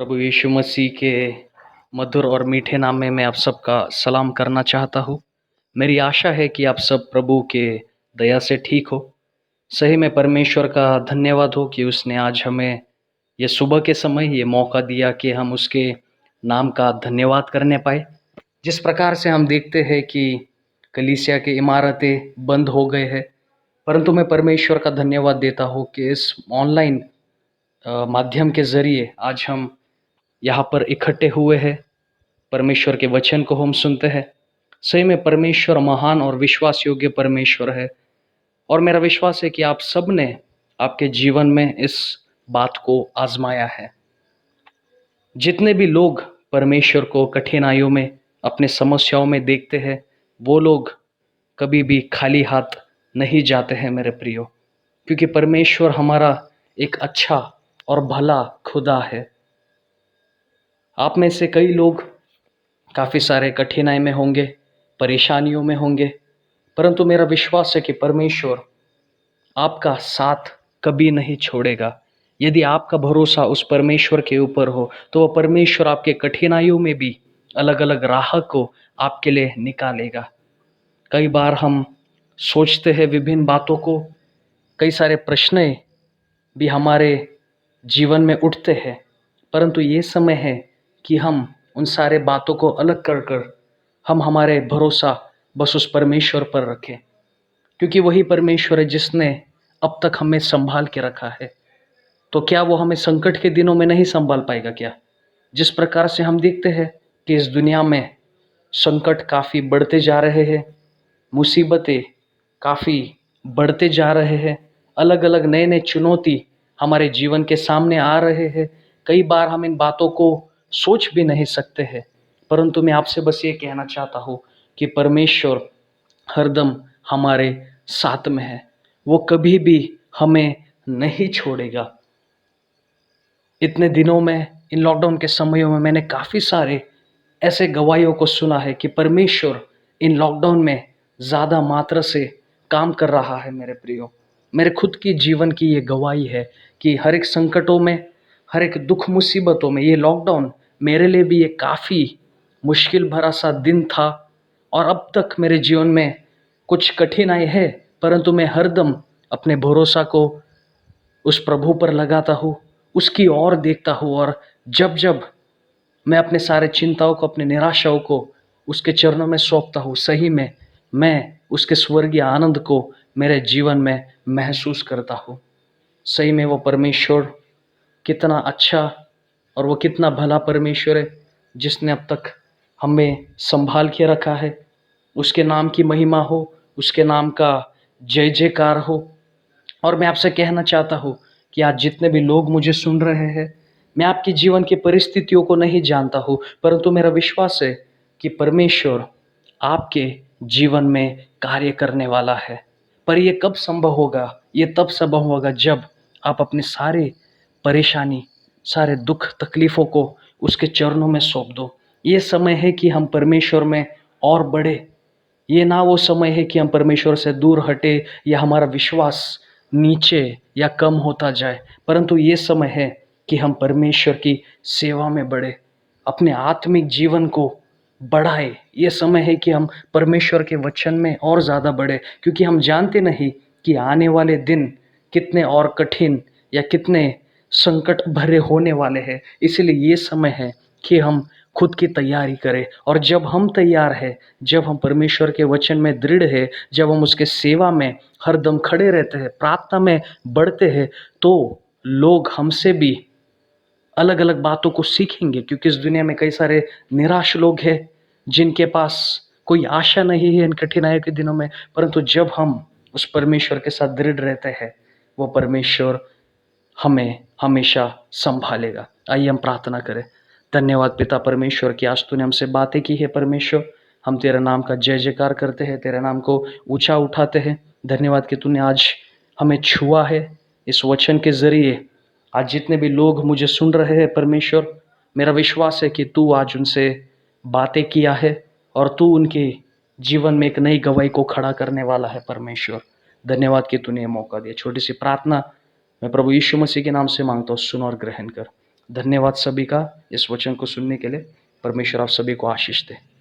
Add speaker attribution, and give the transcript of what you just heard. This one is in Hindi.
Speaker 1: प्रभु यीशु मसीह के मधुर और मीठे नाम में मैं आप सबका सलाम करना चाहता हूँ। मेरी आशा है कि आप सब प्रभु के दया से ठीक हो। सही में परमेश्वर का धन्यवाद हो कि उसने आज हमें ये सुबह के समय ये मौका दिया कि हम उसके नाम का धन्यवाद करने पाए। जिस प्रकार से हम देखते हैं कि कलीसिया की इमारतें बंद हो गए हैं, परंतु मैं परमेश्वर का धन्यवाद देता हूँ कि इस ऑनलाइन माध्यम के ज़रिए आज हम यहाँ पर इकट्ठे हुए हैं। परमेश्वर के वचन को हम सुनते हैं। सही में परमेश्वर महान और विश्वास योग्य परमेश्वर है, और मेरा विश्वास है कि आप सब ने आपके जीवन में इस बात को आजमाया है। जितने भी लोग परमेश्वर को कठिनाइयों में, अपने समस्याओं में देखते हैं, वो लोग कभी भी खाली हाथ नहीं जाते हैं मेरे प्रियो, क्योंकि परमेश्वर हमारा एक अच्छा और भला खुदा है। आप में से कई लोग काफ़ी सारे कठिनाई में होंगे, परेशानियों में होंगे, परंतु मेरा विश्वास है कि परमेश्वर आपका साथ कभी नहीं छोड़ेगा। यदि आपका भरोसा उस परमेश्वर के ऊपर हो, तो वह परमेश्वर आपके कठिनाइयों में भी अलग अलग राह को आपके लिए निकालेगा। कई बार हम सोचते हैं विभिन्न बातों को, कई सारे प्रश्न भी हमारे जीवन में उठते हैं, परंतु ये समय है कि हम उन सारे बातों को अलग कर कर हम हमारे भरोसा बस उस परमेश्वर पर रखें, क्योंकि वही परमेश्वर है जिसने अब तक हमें संभाल के रखा है। तो क्या वो हमें संकट के दिनों में नहीं संभाल पाएगा क्या? जिस प्रकार से हम देखते हैं कि इस दुनिया में संकट काफ़ी बढ़ते जा रहे हैं, मुसीबतें काफ़ी बढ़ते जा रहे हैं, अलग अलग नए नए चुनौती हमारे जीवन के सामने आ रहे हैं। कई बार हम इन बातों को सोच भी नहीं सकते हैं, परंतु मैं आपसे बस ये कहना चाहता हूँ कि परमेश्वर हरदम हमारे साथ में है। वो कभी भी हमें नहीं छोड़ेगा। इतने दिनों में, इन लॉकडाउन के समयों में, मैंने काफ़ी सारे ऐसे गवाहियों को सुना है कि परमेश्वर इन लॉकडाउन में ज़्यादा मात्रा से काम कर रहा है मेरे प्रियो। मेरे खुद की जीवन की ये गवाही है कि हर एक संकटों में, हर एक दुख मुसीबतों में ये लॉकडाउन मेरे लिए भी ये काफ़ी मुश्किल भरा सा दिन था, और अब तक मेरे जीवन में कुछ कठिनाई है, परंतु मैं हरदम अपने भरोसा को उस प्रभु पर लगाता हूँ, उसकी ओर देखता हूँ, और जब जब मैं अपने सारे चिंताओं को, अपने निराशाओं को उसके चरणों में सौंपता हूँ, सही में मैं उसके स्वर्गीय आनंद को मेरे जीवन में महसूस करता हूँ। सही में वो परमेश्वर कितना अच्छा और वो कितना भला परमेश्वर है, जिसने अब तक हमें संभाल के रखा है। उसके नाम की महिमा हो, उसके नाम का जय जयकार हो। और मैं आपसे कहना चाहता हूँ कि आज जितने भी लोग मुझे सुन रहे हैं, मैं आपकी जीवन की परिस्थितियों को नहीं जानता हूँ, परंतु मेरा विश्वास है कि परमेश्वर आपके जीवन में कार्य करने वाला है। पर ये कब संभव होगा? ये तब संभव होगा जब आप अपने सारे परेशानी, सारे दुख तकलीफ़ों को उसके चरणों में सौंप दो। ये समय है कि हम परमेश्वर में और बढ़े। ये ना वो समय है कि हम परमेश्वर से दूर हटे या हमारा विश्वास नीचे या कम होता जाए, परंतु ये समय है कि हम परमेश्वर की सेवा में बढ़े, अपने आत्मिक जीवन को बढ़ाए। ये समय है कि हम परमेश्वर के वचन में और ज़्यादा बढ़े, क्योंकि हम जानते नहीं कि आने वाले दिन कितने और कठिन या कितने संकट भरे होने वाले हैं। इसलिए ये समय है कि हम खुद की तैयारी करें, और जब हम तैयार हैं, जब हम परमेश्वर के वचन में दृढ़ है, जब हम उसके सेवा में हरदम खड़े रहते हैं, प्रार्थना में बढ़ते हैं, तो लोग हमसे भी अलग अलग बातों को सीखेंगे। क्योंकि इस दुनिया में कई सारे निराश लोग हैं जिनके पास कोई आशा नहीं है इन कठिनाइयों के दिनों में, परंतु जब हम उस परमेश्वर के साथ दृढ़ रहते हैं, वो परमेश्वर हमें हमेशा संभालेगा। आइए हम प्रार्थना करें। धन्यवाद पिता परमेश्वर कि आज तूने हमसे बातें की है परमेश्वर। हम तेरे नाम का जय जयकार करते हैं, तेरे नाम को ऊंचा उठाते हैं। धन्यवाद कि तूने आज हमें छुआ है इस वचन के ज़रिए। आज जितने भी लोग मुझे सुन रहे हैं परमेश्वर, मेरा विश्वास है कि तू आज उनसे बातें किया है, और तू उनके जीवन में एक नई गवाही को खड़ा करने वाला है परमेश्वर। धन्यवाद कि तूने ये मौका दिया। छोटी सी प्रार्थना मैं प्रभु यीशु मसीह के नाम से मांगता हूँ, सुन और ग्रहण कर। धन्यवाद सभी का इस वचन को सुनने के लिए। परमेश्वर आप सभी को आशीष दे।